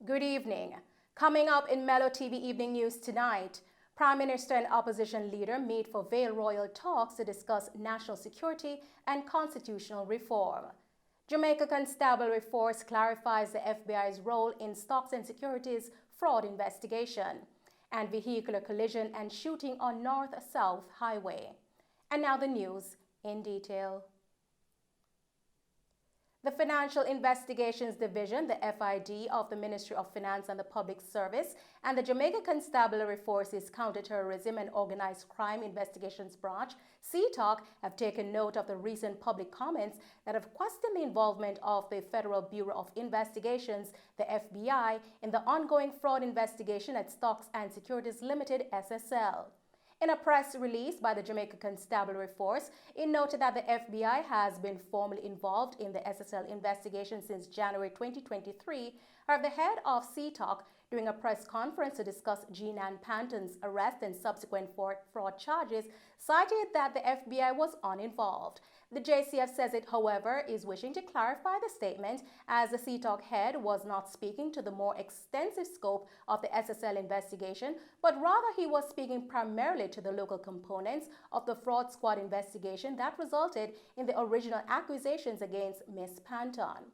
Good evening. Coming up in Mello TV Evening News tonight, Prime Minister and opposition leader meet for Vale Royal talks to discuss national security and constitutional reform. Jamaica Constabulary Force clarifies the FBI's role in stocks and securities fraud investigation, and vehicular collision and shooting on North-South Highway. And now the news in detail. The Financial Investigations Division, the FID, of the Ministry of Finance and the Public Service and the Jamaica Constabulary Force's Counterterrorism and Organized Crime Investigations Branch, CTOC, have taken note of the recent public comments that have questioned the involvement of the Federal Bureau of Investigations, the FBI, in the ongoing fraud investigation at Stocks and Securities Limited, SSL. In a press release by the Jamaica Constabulary Force, it noted that the FBI has been formally involved in the SSL investigation since January 2023. However, the head of CTOC, during a press conference to discuss Jean-Ann Panton's arrest and subsequent fraud charges, cited that the FBI was uninvolved. The JCF says it, however, is wishing to clarify the statement, as the CTOC head was not speaking to the more extensive scope of the SSL investigation, but rather he was speaking primarily to the local components of the fraud squad investigation that resulted in the original accusations against Ms. Panton.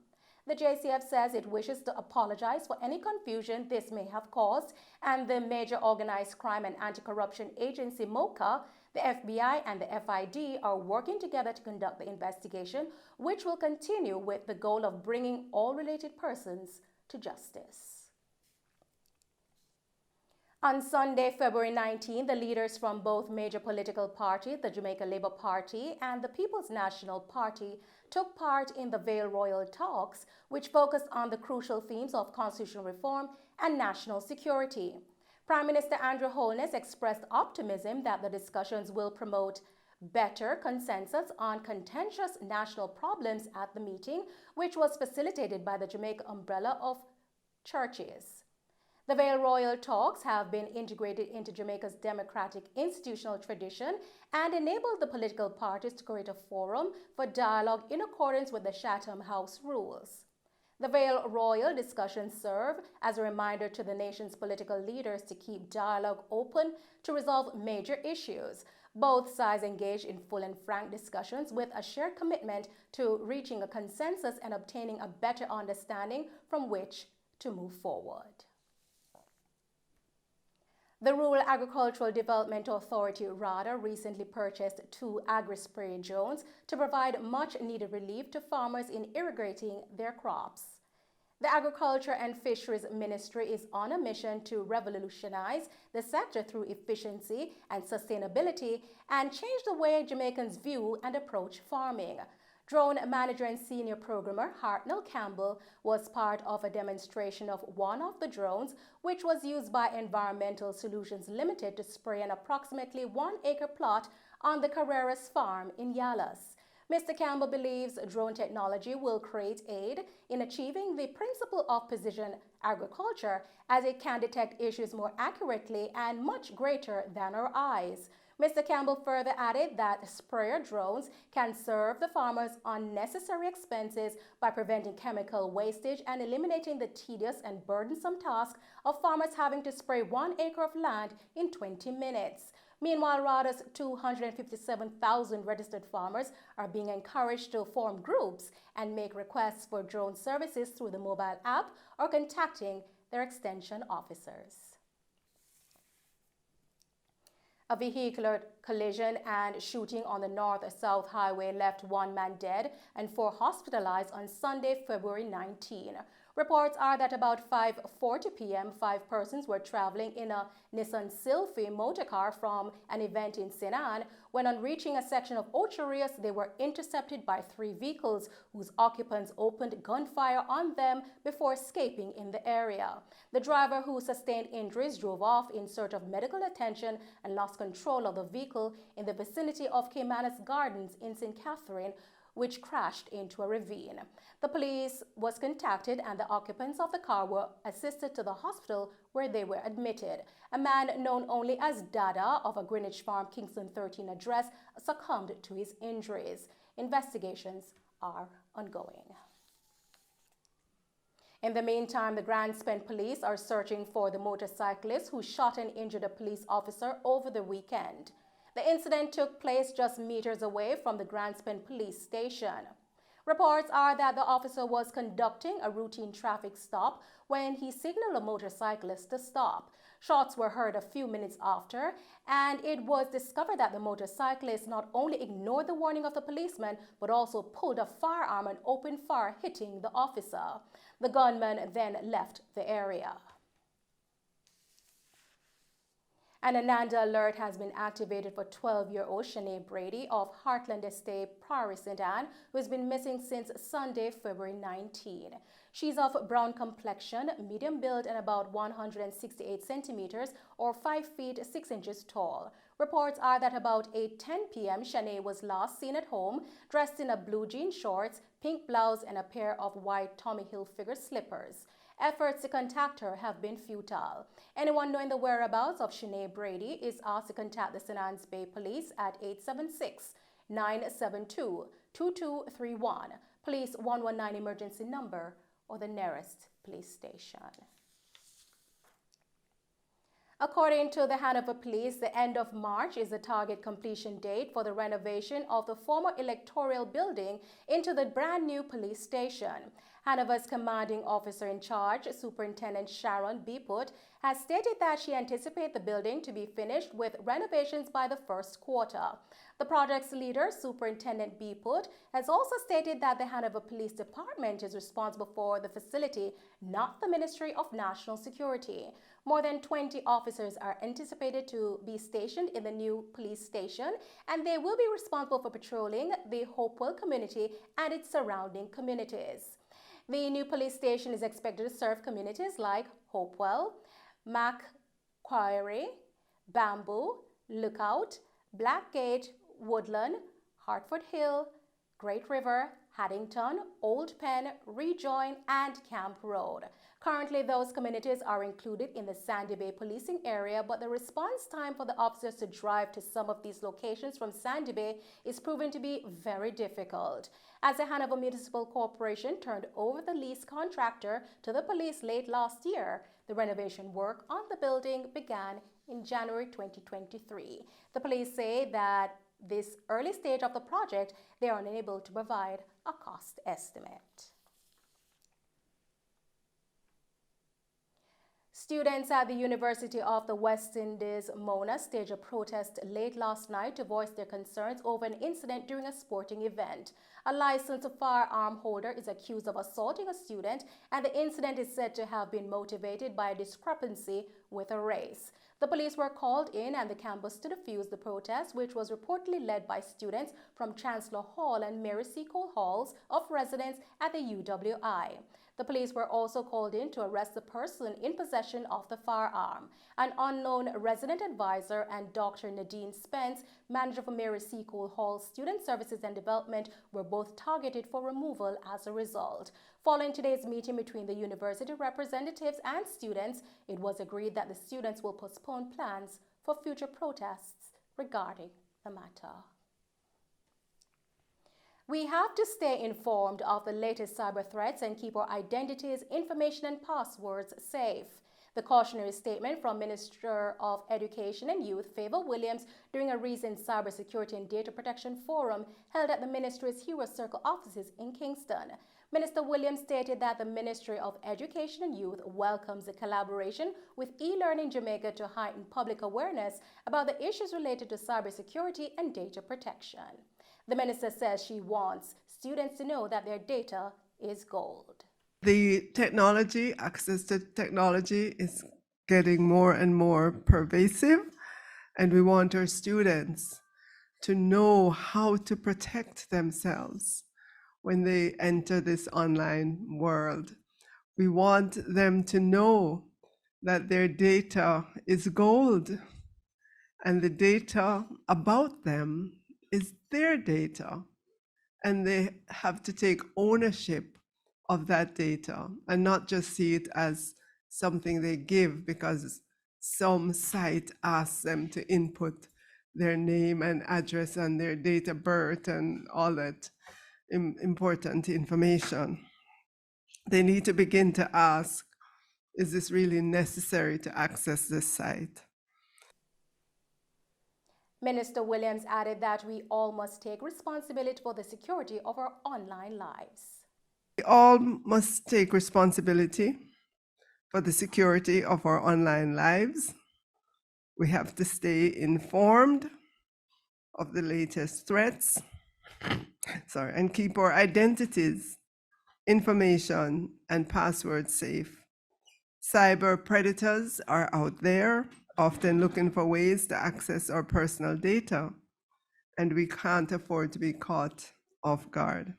The JCF says it wishes to apologize for any confusion this may have caused, and the Major Organized Crime and Anti-Corruption Agency, MOCA, the FBI and the FID are working together to conduct the investigation, which will continue with the goal of bringing all related persons to justice. On Sunday, February 19, the leaders from both major political parties, the Jamaica Labour Party and the People's National Party, took part in the Vale Royal talks, which focused on the crucial themes of constitutional reform and national security. Prime Minister Andrew Holness expressed optimism that the discussions will promote better consensus on contentious national problems at the meeting, which was facilitated by the Jamaica umbrella of churches. The Vale Royal talks have been integrated into Jamaica's democratic institutional tradition and enabled the political parties to create a forum for dialogue in accordance with the Chatham House rules. The Vale Royal discussions serve as a reminder to the nation's political leaders to keep dialogue open to resolve major issues. Both sides engage in full and frank discussions with a shared commitment to reaching a consensus and obtaining a better understanding from which to move forward. The Rural Agricultural Development Authority, RADA, recently purchased 2 agri-spray drones to provide much-needed relief to farmers in irrigating their crops. The Agriculture and Fisheries Ministry is on a mission to revolutionize the sector through efficiency and sustainability and change the way Jamaicans view and approach farming. Drone manager and senior programmer Hartnell Campbell was part of a demonstration of one of the drones, which was used by Environmental Solutions Limited to spray an approximately 1-acre plot on the Carreras farm in Yalas. Mr. Campbell believes drone technology will create aid in achieving the principle of precision agriculture, as it can detect issues more accurately and much greater than our eyes. Mr. Campbell further added that sprayer drones can serve the farmers unnecessary expenses by preventing chemical wastage and eliminating the tedious and burdensome task of farmers having to spray 1 acre of land in 20 minutes. Meanwhile, RADA's 257,000 registered farmers are being encouraged to form groups and make requests for drone services through the mobile app or contacting their extension officers. A vehicular collision and shooting on the North-South Highway left 1 man dead and 4 hospitalized on Sunday, February 19. Reports are that about 5:40 p.m., 5 persons were traveling in a Nissan Sylphy motorcar from an event in St. Ann when, on reaching a section of Ocho Rios, they were intercepted by 3 vehicles whose occupants opened gunfire on them before escaping in the area. The driver, who sustained injuries, drove off in search of medical attention and lost control of the vehicle in the vicinity of Caymanas Gardens in St. Catherine, which crashed into a ravine. The police was contacted and the occupants of the car were assisted to the hospital where they were admitted. A man known only as Dada of a Greenwich Farm Kingston 13 address succumbed to his injuries. Investigations are ongoing. In the meantime, the Grand Spend police are searching for the motorcyclist who shot and injured a police officer over the weekend. The incident took place just meters away from the Grand Spend police station. Reports are that the officer was conducting a routine traffic stop when he signaled a motorcyclist to stop. Shots were heard a few minutes after, and it was discovered that the motorcyclist not only ignored the warning of the policeman, but also pulled a firearm and opened fire, hitting the officer. The gunman then left the area. An Ananda alert has been activated for 12-year-old Shanae Brady of Heartland Estate, Prairie St. Anne, who has been missing since Sunday, February 19. She's of brown complexion, medium build, and about 168 centimeters or 5 feet 6 inches tall. Reports are that about 8:10 p.m. Shanae was last seen at home, dressed in a blue jean shorts, pink blouse, and a pair of white Tommy Hilfiger slippers. Efforts to contact her have been futile. Anyone knowing the whereabouts of Shanae Brady is asked to contact the St. Anne's Bay Police at 876-972-2231, Police 119 emergency number, or the nearest police station. According to the Hanover Police, the end of March is the target completion date for the renovation of the former electoral building into the brand new police station. Hanover's commanding officer in charge, Superintendent Sharon Beeput, has stated that she anticipates the building to be finished with renovations by the first quarter. The project's leader, Superintendent Beeput, has also stated that the Hanover Police Department is responsible for the facility, not the Ministry of National Security. More than 20 officers are anticipated to be stationed in the new police station, and they will be responsible for patrolling the Hopewell community and its surrounding communities. The new police station is expected to serve communities like Hopewell, Macquarie, Bamboo, Lookout, Blackgate, Woodland, Hartford Hill, Great River, Haddington, Old Penn, Rejoin, and Camp Road. Currently, those communities are included in the Sandy Bay policing area, but the response time for the officers to drive to some of these locations from Sandy Bay is proven to be very difficult. As the Hanover Municipal Corporation turned over the lease contractor to the police late last year, the renovation work on the building began in January 2023. The police say that this early stage of the project, they are unable to provide a cost estimate. Students at the University of the West Indies, Mona, staged a protest late last night to voice their concerns over an incident during a sporting event. A licensed firearm holder is accused of assaulting a student, and the incident is said to have been motivated by a discrepancy with a race. The police were called in and the campus to defuse the protest, which was reportedly led by students from Chancellor Hall and Mary C. Cole Halls of residence at the UWI. The police were also called in to arrest the person in possession of the firearm. An unknown resident advisor and Dr. Nadine Spence, manager for Mary C. Cole Hall Student Services and Development, were both targeted for removal as a result. Following today's meeting between the university representatives and students, it was agreed that the students will postpone plans for future protests regarding the matter. We have to stay informed of the latest cyber threats and keep our identities, information, and passwords safe. The cautionary statement from Minister of Education and Youth, Favor Williams, during a recent Cybersecurity and Data Protection Forum held at the Ministry's Hero Circle offices in Kingston. Minister Williams stated that the Ministry of Education and Youth welcomes the collaboration with eLearning Jamaica to heighten public awareness about the issues related to cybersecurity and data protection. The minister says she wants students to know that their data is gold. The technology, access to technology is getting more and more pervasive, and we want our students to know how to protect themselves when they enter this online world. We want them to know that their data is gold, and the data about them is their data, and they have to take ownership of that data and not just see it as something they give because some site asks them to input their name and address and their date of birth and all that important information. they need to begin to ask, is this really necessary to access this site? Minister Williams added that we all must take responsibility for the security of our online lives. We all must take responsibility for the security of our online lives. We have to stay informed of the latest threats, and keep our identities, information, and passwords safe. Cyber predators are out there, often looking for ways to access our personal data, and we can't afford to be caught off guard.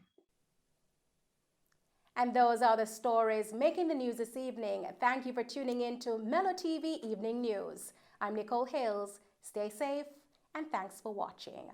And those are the stories making the news this evening. Thank you for tuning in to Mello TV Evening News. I'm Nicole Hales. Stay safe, and thanks for watching.